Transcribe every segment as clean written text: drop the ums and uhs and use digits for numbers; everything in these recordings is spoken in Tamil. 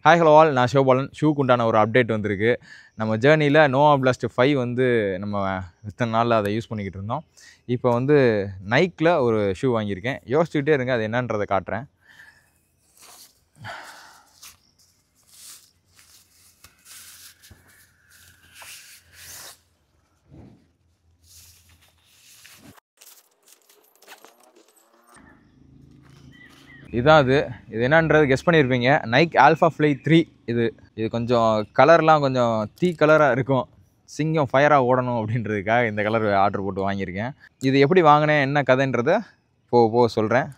ஹாய் ஹலோ ஆல், நான் சிவபாலன். ஷூக்கு உண்டான ஒரு அப்டேட் வந்திருக்கு. நம்ம ஜேர்னியில் நோவா பிளாஸ்ட் 5 வந்து நம்ம இத்தனை நாளில் அதை யூஸ் பண்ணிக்கிட்டு இருந்தோம். இப்போ வந்து நைக்கில் ஒரு ஷூ வாங்கியிருக்கேன். யோசிச்சுக்கிட்டே இருங்க, அது என்னன்றதை காட்டுறேன். இதான் இது என்னன்றது கெஸ் பண்ணியிருப்பீங்க. Nike alpha fly 3. இது கொஞ்சம் கலர்லாம் கொஞ்சம் தீ கலராக இருக்கும். சிங்கம் ஃபயராக ஓடணும் அப்படின்றதுக்காக இந்த கலர் ஆர்டர் போட்டு வாங்கியிருக்கேன். இது எப்படி வாங்கினேன், என்ன கதைன்றதை போக சொல்கிறேன்.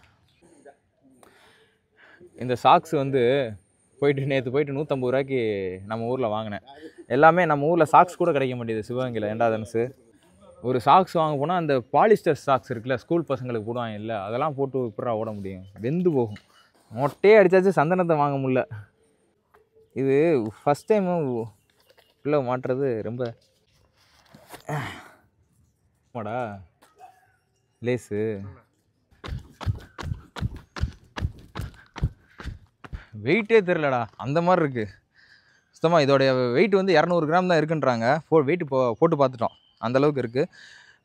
இந்த சாக்ஸ் வந்து நேற்று போயிட்டு 150 ரூபாய்க்கு நம்ம ஊரில் வாங்கினேன். எல்லாமே நம்ம ஊரில் சாக்ஸ் கூட கிடைக்க மாட்டேங்குது சிவகங்கையில். ஏண்டாதனுசு ஒரு சாக்ஸ் வாங்க போனால் அந்த பாலிஸ்டர் சாக்ஸ் இருக்குல்ல, ஸ்கூல் பசங்களுக்கு போடுவாங்க இல்லை, அதெல்லாம் போட்டு இப்படா ஓட முடியும், வெந்து போகும். மொட்டையே அடித்தாச்சு, சந்தனத்தை வாங்க முடியல. இது ஃபஸ்ட் டைமு உள்ளே மாட்டுறது ரொம்ப மாடா லேஸு. வெயிட்டே தெரிலடா, அந்த மாதிரி இருக்குது சுத்தமாக. இதோடைய வெயிட் வந்து 200 கிராம் தான் இருக்குன்றாங்க. வெயிட் போட்டு பார்த்துட்டோம், அந்தளவுக்கு இருக்குது.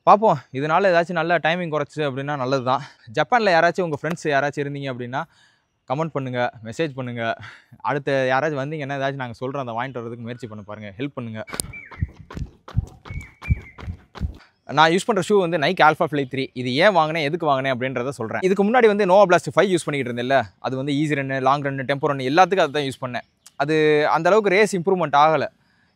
பார்ப்போம், இதனால் ஏதாச்சும் நல்ல டைமிங் குறைச்சி அப்படின்னா நல்லது தான். ஜப்பானில் யாராச்சும் உங்கள் ஃப்ரெண்ட்ஸ் யாராச்சும் இருந்தீங்க அப்படின்னா கமெண்ட் பண்ணுங்கள், மெசேஜ் பண்ணுங்கள். அடுத்து யாராச்சும் வந்தீங்கன்னா ஏதாச்சும் நாங்கள் சொல்கிறோம், அதை வாங்கிட்டு வரதுக்கு முயற்சி பண்ண பாருங்கள், ஹெல்ப் பண்ணுங்கள். நான் யூஸ் பண்ணுற ஷூ வந்து நைக் ஆல்ஃபா ஃப்ளை 3. இது ஏன் வாங்கினேன், எதுக்கு வாங்கினேன் அப்படின்றத சொல்கிறேன். இதுக்கு முன்னாடி வந்து நோவா பிளாஸ்ட் 5 யூஸ் பண்ணிக்கிட்டு இருந்தேன்ல, அது வந்து easy run, long run, tempo run எல்லாத்துக்கும் அதை தான் யூஸ் பண்ணேன். அது அந்தளவுக்கு ரேஸ் இம்ப்ரூவ்மெண்ட் ஆகலை.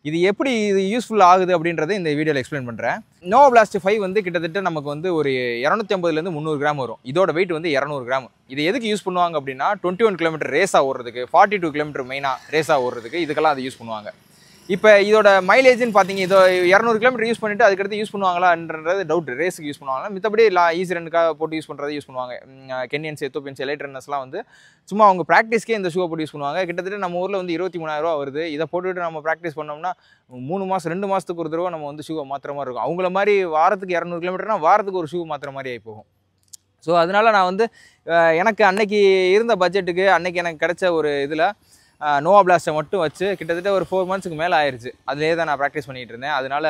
இது எப்படி இது யூஸ்ஃபுல் ஆகுது அப்படின்றத இந்த வீடியோவில் எக்ஸ்பிளைன் பண்ணுறேன். நோவா பிளாஸ்ட் 5 வந்து கிட்டத்தட்ட நமக்கு வந்து ஒரு 250லேருந்து 300 கிராம் வரும். இதோட வெயிட் வந்து 200 கிராம். இது எதுக்கு யூஸ் பண்ணுவாங்க அப்படின்னா 21 கிலோமீட்டர் ரேஸாக ஓடுறதுக்கு, 42 கிலோமீட்டர் மெயினாக ரேஸாக ஓடுறதுக்கு, இதுக்கெல்லாம் அதை யூஸ் பண்ணுவாங்க. இப்போ இதோட மைலேஜ்னு பார்த்தீங்க, இதோ 200 கிலோமீட்டர் யூஸ் பண்ணிவிட்டு அதுக்கடுத்து யூஸ் பண்ணுவாங்களான்றது டவுட். ரேஸுக்கு யூஸ் பண்ணுவாங்க, மித்தபடி ஈஸி ரன்னுக்காக போட்டு யூஸ் பண்ணுறது யூஸ் பண்ணுவாங்க. கென்யன்ஸ், எத்தோப்பியன்ஸ், எலைட் ரன்னர்ஸ்லாம் வந்து சும்மா அவங்க ப்ராக்டிஸ்க்கே இந்த ஷூவை போட்டு யூஸ் பண்ணுவாங்க. கிட்டத்தட்ட நம்ம ஊரில் வந்து 23,000 ரூபா வருது. இதை போட்டுவிட்டு நம்ம ப்ராக்டிஸ் பண்ணோம்னா 3 மாதம் 2 மாதத்துக்கு ஒரு தடவை நம்ம வந்து ஷூவை மாற்றுற மாதிரி இருக்கும். அவங்கள மாதிரி வாரத்துக்கு 200 கிலோமீட்டர்னா வாரத்துக்கு ஒரு ஷூ மாற்றுற மாதிரி ஆகி போகும். ஸோ அதனால் நான் வந்து எனக்கு அன்னைக்கு இருந்த பட்ஜெட்டுக்கு அன்னைக்கு எனக்கு கிடைச்ச ஒரு இதில் நோவா பிளாஸ்ட்டை மட்டும் வச்சு கிட்டத்தட்ட ஒரு 4 மந்த்ஸுக்கு மேலே ஆயிடுச்சு. அதிலே தான் நான் ப்ராக்டிஸ் பண்ணிகிட்டு இருந்தேன். அதனால்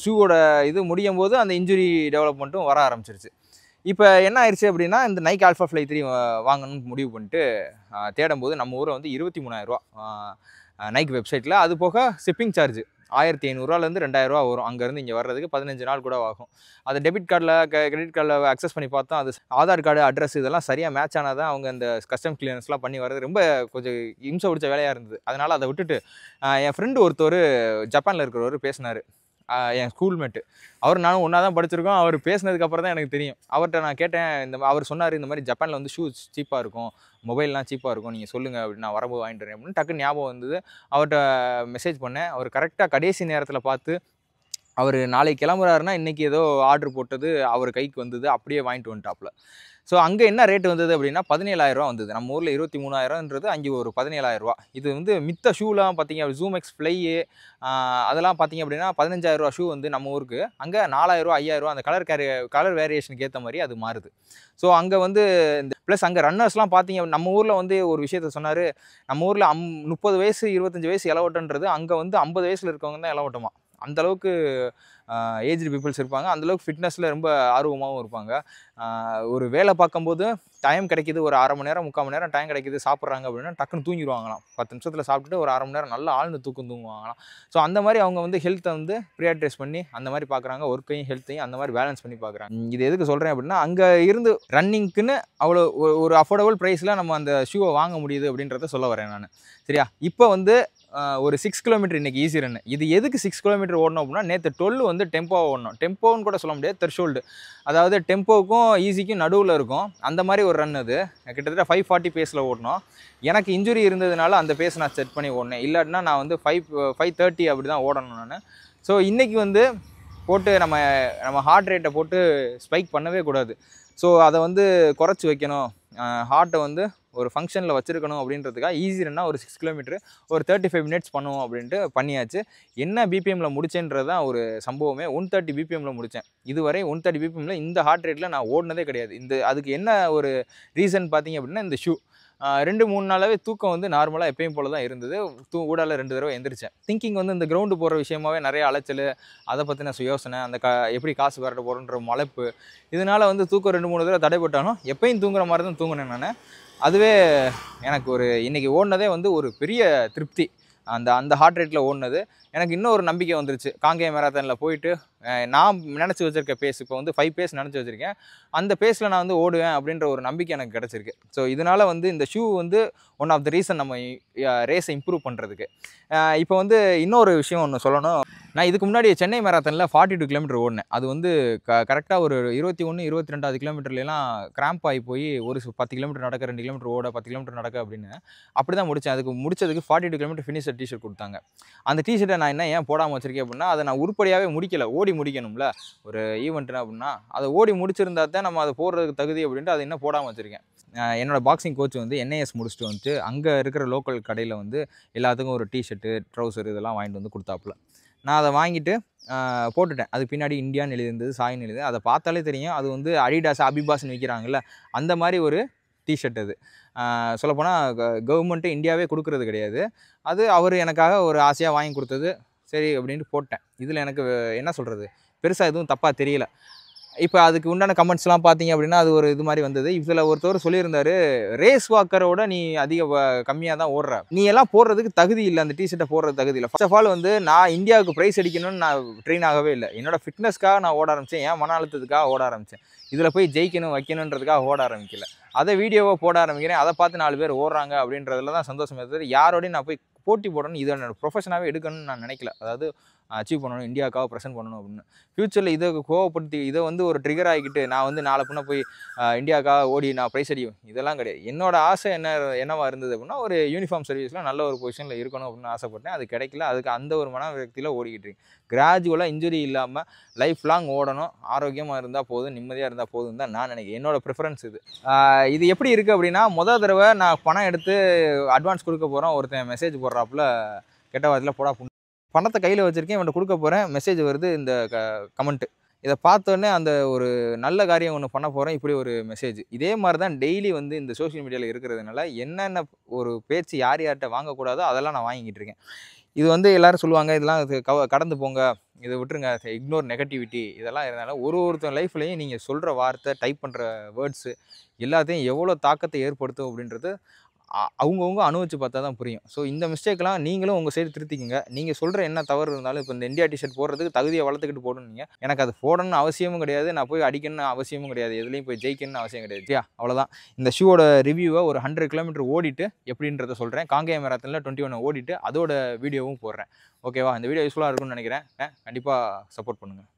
ஷூவோட இது முடியும் போது அந்த இன்ஜுரி டெவலப்மெண்ட்டும் வர ஆரம்பிச்சிருச்சு. இப்போ என்ன ஆயிடுச்சு அப்படின்னா, இந்த நைக் ஆல்ஃபா ஃப்ளை 3 வாங்கணும்னு முடிவு பண்ணிட்டு தேடும்போது நம்ம ஊரை வந்து 23,000 ரூபா நைக் வெப்சைட்டில். அது போக ஷிப்பிங் சார்ஜ் 1,500 2,000 ரூபா வரும். அங்கேருந்து இங்கே வர்றதுக்கு 15 நாள் கூட ஆகும். அது டெபிட் கார்டில் கிரெடிட் கார்டில் அக்சஸ் பண்ணி பார்த்தோம். அது ஆதார் கார்டு, அட்ரஸ் இதெல்லாம் சரியாக மேட்ச் ஆனால் தான் அவங்க இந்த கஸ்டம் கிளியரன்ஸ்லாம் பண்ணி வர்றது ரொம்ப கொஞ்சம் இம்சை பிடிச்ச வேலையாக இருந்தது. அதனால் அதை விட்டுட்டு என் ஃப்ரெண்டு ஒருத்தர் ஜப்பானில் இருக்கிறவர் பேசினார், என் ஸ்கூல்மேட்டு. நானும் ஒன்றா தான் படிச்சிருக்கோம். அவர் பேசினதுக்கப்புறம் தான் எனக்கு தெரியும். அவர்கிட்ட நான் கேட்டேன், அவர் சொன்னார் இந்த மாதிரி ஜப்பானில் வந்து ஷூஸ் சீப்பாக இருக்கும், மொபைல்லாம் சீப்பாக இருக்கும், நீங்கள் சொல்லுங்கள் அப்படின்னு. நான் வரும்போது வாங்கிட்டு வரேன் அப்படின்னு டக்குன்னு ஞாபகம் வந்தது. அவர்கிட்ட மெசேஜ் பண்ணேன். அவர் கரெக்டாக கடைசி நேரத்தில் பார்த்து, அவர் நாளைக்கு கிளம்புறாருன்னா இன்றைக்கி ஏதோ ஆர்டர் போட்டது அவர் கைக்கு வந்தது, அப்படியே வாங்கிட்டு வந்துட்டாப்புல. ஸோ அங்கே என்ன ரேட் வந்தது அப்படின்னா 17,000 ரூபா வந்தது. நம்ம ஊரில் 23,000ன்றது அங்கே ஒரு 17,000 ரூபா. இது வந்து மித்த ஷூலாம் பார்த்தீங்க அப்படி ஜூம் எக்ஸ் ஃப்ளை அதெல்லாம் பார்த்தீங்க அப்படின்னா 15,000 ரூபா ஷூ வந்து நம்ம ஊருக்கு அங்கே 4,000 ரூபா 5,000 ரூபா அந்த கலர் வேரியேஷனுக்கு ஏற்ற மாதிரி அது மாறுது. ஸோ அங்கே வந்து இந்த ப்ளஸ் அங்கே ரன்னர்ஸ்லாம் பார்த்தீங்க, நம்ம ஊரில் வந்து ஒரு விஷயத்த சொன்னார். நம்ம ஊரில் 30 வயசு 25 வயசு இளவட்டன்றது அங்கே வந்து 50 வயசில் இருக்கவங்க தான் இளவட்டமா. அந்தளவுக்கு ஏஜ்டு பீப்புள்ஸ் இருப்பாங்க. அந்தளவுக்கு ஃபிட்னஸில் ரொம்ப ஆர்வமாகவும் இருப்பாங்க. ஒரு வேலை பார்க்கும்போது டைம் கிடைக்கிது, ஒரு 1/2 மணி நேரம் 3/4 மணி நேரம் டைம் கிடைக்கிது, சாப்பிட்றாங்க அப்படின்னா டக்குன்னு தூங்கிடுவாங்களாம். 10 நிமிஷத்தில் சாப்பிட்டுட்டு ஒரு 1/2 மணி நேரம் நல்லா ஆழ்ந்து தூங்குவாங்களாம். ஸோ அந்த மாதிரி அவங்க வந்து ஹெல்த்தை வந்து ப்ரியாரிட்டைஸ் பண்ணி அந்த மாதிரி பார்க்குறாங்க. ஒர்க்கையும் ஹெல்த்தையும் அந்த மாதிரி பேலன்ஸ் பண்ணி பார்க்குறாங்க. இது எதுக்கு சொல்கிறேன் அப்படின்னா, அங்கே இருந்து ரன்னிங்க்குன்னு அவ்வளோ ஒரு அஃபோர்டபுள் ப்ரைஸில் நம்ம அந்த ஷூவை வாங்க முடியுது அப்படின்றத சொல்ல வரேன் நான். சரியா? இப்போ வந்து ஒரு 6 கிலோமீட்டர் இன்றைக்கி ஈஸி ரன்னு. இது எதுக்கு 6 கிலோமீட்டர் ஓடணும் அப்படின்னா, நேற்று 12 வந்து டெம்போவாக ஓடணும். டெம்போன்னு கூட சொல்ல முடியாது, த்ரெஷ்ஹோல்டு. அதாவது டெம்போவுக்கும் ஈஸிக்கும் நடுவில் இருக்கும். அந்த மாதிரி ஒரு ரன் அது. கிட்டத்தட்ட 540 பேஸில் ஓடணும். எனக்கு இன்ஜுரி இருந்ததுனால அந்த பேஸ் நான் செட் பண்ணி ஓடினேன். இல்லாட்டினா நான் வந்து 530 அப்படி தான் ஓடணும் நான். ஸோ இன்றைக்கி வந்து போட்டு நம்ம ஹார்ட் ரேட்டை போட்டு ஸ்பைக் பண்ணவே கூடாது. ஸோ அதை வந்து குறைச்சி வைக்கணும், ஹார்ட்டை வந்து ஒரு ஃபங்க்ஷனில் வச்சுருக்கணும் அப்படின்றதுக்காக ஈஸி ரன்னா ஒரு 6 கிலோமீட்டர் ஒரு 35 மினிட்ஸ் பண்ணுவோம் அப்படின்ட்டு பண்ணியாச்சு. என்ன பிபிஎம்மில் முடிச்சேன்றது தான் ஒரு சம்பவமே. 130 பிபிஎம்மில் முடித்தேன். இதுவரை 130 பிபிஎம்மில் இந்த ஹார்ட் ரேட்டில் நான் ஓடினதே கிடையாது. அதுக்கு என்ன ஒரு ரீசன் பார்த்தீங்க அப்படின்னா, இந்த ஷூ 2-3 நாளாவே தூக்கம் வந்து நார்மலாக எப்பயும் போல தான் இருந்தது. ஊடால 2 தடவை எந்திரிச்சேன். திங்கிங் வந்து இந்த கிரவுண்டு போகிற விஷயமாவே நிறைய அலைச்சல், அதை பற்றின யோசனை, அந்த எப்படி காசு வரட்ட போகிறோன்ற மலைப்பு, இதனால் வந்து தூக்கம் 2-3 தடவை தடைப்பட்டாலும் எப்பயும் தூங்குற மாதிரி தான் தூங்கினேன் நான். அதுவே எனக்கு இன்றைக்கி ஓடினதே வந்து ஒரு பெரிய திருப்தி. அந்த ஹார்ட் ரேட்டில் ஓடினது எனக்கு இன்னும் ஒரு நம்பிக்கை வந்துருச்சு. காங்கேயம் மேரத்தானில் போயிட்டு நான் நினச்சி வச்சுருக்க பேஸ் இப்போ வந்து 5 பேஸ் நினச்சி வச்சுருக்கேன். அந்த பேஸில் நான் வந்து ஓடுவேன் அப்படின்ற ஒரு நம்பிக்கை எனக்கு கிடச்சிருக்கு. ஸோ இதனால் வந்து இந்த ஷூ வந்து ஒன் ஆஃப் த ரீசன் நம்ம ரேஸை இம்ப்ரூவ் பண்ணுறதுக்கு. இப்போ வந்து இன்னொரு விஷயம் ஒன்று சொல்லணும். நான் இதுக்கு முன்னாடி சென்னை மேரத்தானில் 42 கிலோமீட்டர் ஓடினேன். அது வந்து கரெக்டாக ஒரு 21-22வது கிலோமீட்டர்லாம் கிராம்ப் ஆகி போய் ஒரு 10 கிலோமீட்டர் நடக்க, 2 கிலோமீட்டர் ஓட, 10 கிலோமீட்டர் நடக்க அப்படின்னு அப்படி தான் முடித்தேன். அதுக்கு முடிச்சதுக்கு 42 கிலோமீட்டர் ஃபினிஷர் டிஷர்ட் கொடுத்தாங்க. அந்த டிஷர்ட்டை நான் ஏன் போடாமல் வச்சிருக்கேன் அப்படின்னா, அதை நான் உருப்படியாகவே முடிக்கலை. ஓடி முடிக்கணும்ல ஒரு ஈவெண்ட்னா அப்படின்னா, அதை ஓடி முடிச்சிருந்தா தான் நம்ம அதை போடுறதுக்கு தகுதி அப்படின்ட்டு அதை இன்னும் போடாமல் வச்சுருக்கேன். என்னோட பாக்ஸிங் கோச் வந்து NIS முடிச்சுட்டு வந்துட்டு அங்கே இருக்கிற லோக்கல் கடையில் வந்து எல்லாத்துக்கும் ஒரு டிஷர்ட்டு, ட்ரௌசர் இதெல்லாம் வாங்கிட்டு வந்து கொடுத்தாப்புல. நான் அதை வாங்கிட்டு போட்டுட்டேன். அதுக்கு பின்னாடி இந்தியான்னு எழுதியிருந்தது, சாயின்னு எழுதி. அதை பார்த்தாலே தெரியும் அது வந்து அடிடாஸ், அபிபாஸ்ன்னு விற்கிறாங்கல்ல, அந்த மாதிரி ஒரு டிஷர்ட் அது. சொல்லப்போனால் கவர்மெண்ட்டு இந்தியாவே கொடுக்குறது கிடையாது. அது அவர் எனக்காக ஒரு ஆசையாக வாங்கி கொடுத்தது. சரி அப்படின்ட்டு போட்டேன். இதில் எனக்கு என்ன சொல்கிறது, பெருசாக எதுவும் தப்பாக தெரியல. இப்போ அதுக்கு உண்டான கமெண்ட்ஸ்லாம் பார்த்தீங்க அப்படின்னா அது ஒரு இது மாதிரி வந்தது. இதில் ஒருத்தவர் சொல்லியிருந்தாரு, ரேஸ் வாக்கரோட நீ கம்மியாக தான் ஓடுற, நீ எல்லாம் போடுறதுக்கு தகுதி இல்லை, அந்த டிஷர்ட்டை போடுறது தகுதி இல்லை. ஃபர்ஸ்ட் ஆஃப் ஆல் வந்து நான் இந்தியாவுக்கு ப்ரைஸ் அடிக்கணும்னு நான் ட்ரெயின் ஆகவே இல்லை. என்னோட ஃபிட்னஸ்க்காக நான் ஓட ஆரம்பித்தேன், என் மன அழுத்தத்துக்காக ஓட ஆரம்பித்தேன். இதில் போய் ஜெயிக்கணும் வைக்கணுன்றதுக்காக ஓட ஆரம்பிக்கல. அதை வீடியோவை போட ஆரம்பிக்கிறேன், அதை பார்த்து 4 பேர் ஓடுறாங்க அப்படின்றதுல தான் சந்தோஷமே தவிர யாரோடையும் நான் போய் போட்டி போடணும், இதை என்னோட ப்ரொஃபஷனாகவே எடுக்கணும்னு நான் நினைக்கல. அதாவது அச்சீவ் பண்ணணும், இந்தியாவுக்காக ப்ரெசென்ட் பண்ணணும் அப்படின்னு. ஃப்யூச்சரில் இதை கோவப்படுத்தி இதை வந்து ஒரு ட்ரிகர் ஆகிக்கிட்டு நான் வந்து நாளை பின்ன போய் இந்தியாவுக்காக ஓடி நான் ப்ரைஸ் அடியும் இதெல்லாம் கிடையாது. என்னோட ஆசை என்னவா இருந்தது அப்படின்னா, ஒரு யூனிஃபார்ம் சர்வீஸில் நல்ல ஒரு பொசிஷனில் இருக்கணும் அப்படின்னு ஆசைப்பட்டேன். அது கிடைக்கல. அதுக்கு அந்த ஒரு மன விரக்தியில் ஓடிக்கிட்டு இருக்கேன். கிராஜுவலாக இன்ஜுரி இல்லாமல் லைஃப் லாங் ஓடணும், ஆரோக்கியமாக இருந்தால் போதும், நிம்மதியாக இருந்தால் போதும் தான் நான் நினைக்கிறேன். என்னோட ப்ரிஃபரன்ஸ் இது. இது எப்படி இருக்குது அப்படின்னா, மொதல் தடவை நான் பணம் எடுத்து அட்வான்ஸ் கொடுக்க போகிறோம், ஒருத்தன் மெசேஜ் போடுறாப்புல, கெட்ட வாரத்தில் போடா பணத்தை கையில் வச்சுருக்கேன், இவன்ட்டு கொடுக்க போகிறேன், மெசேஜ் வருது இந்த கமெண்ட்டு. இதை பார்த்தோன்னே அந்த ஒரு நல்ல காரியம் ஒன்று பண்ண போகிறேன், இப்படி ஒரு மெசேஜ். இதே மாதிரி தான் டெய்லி வந்து இந்த சோஷியல் மீடியாவில் இருக்கிறதுனால என்னென்ன ஒரு பேச்சு யார்கிட்ட வாங்கக்கூடாதோ அதெல்லாம் நான் வாங்கிக்கிட்டு இருக்கேன். இது வந்து எல்லோரும் சொல்லுவாங்க, இதெல்லாம் கடந்து போங்க, இதை விட்டுருங்க, இக்னோர் நெகட்டிவிட்டி, இதெல்லாம் இருந்தாலும் ஒருத்தர் லைஃப்லையும் நீங்கள் சொல்கிற வார்த்தை, டைப் பண்ணுற வேர்ட்ஸு எல்லாத்தையும் எவ்வளோ தாக்கத்தை ஏற்படுத்தும் அப்படின்றது அவங்கவுங்க அனுபவிச்சு பார்த்தா தான் புரியும். ஸோ இந்த மிஸ்டேக்லாம் நீங்களும் உங்கள் சைடு திருத்திக்கங்க. நீங்கள் சொல்கிற என்ன தவறு இருந்தாலும், இப்போ இந்த இந்தியா டிஷர்ட் போடுறதுக்கு தகுதியை வளர்த்துக்கிட்டு போடணுங்க. எனக்கு அது போடணும்னு அவசியமும் கிடையாது, நான் போய் அடிக்கணும்னு அவசியமும் கிடையாது, எதுலேயும் போய் ஜெயிக்கணும்னு அவசியம் கிடையாது. சரியா, அவ்வளோதான். இந்த ஷூவோட ரிவ்யூவை ஒரு 100 கிலோமீட்டர் ஓடிட்டு எப்படின்றத சொல்கிறேன். காங்கேயம் மேரத்தானில் 21 ஓடிட்டு அதோட வீடியோவும் போடுறேன். ஓகேவா? இந்த வீடியோ யூஸ்ஃபுல்லாக இருக்கும்னு நினைக்கிறேன். கண்டிப்பாக சப்போர்ட் பண்ணுங்கள்.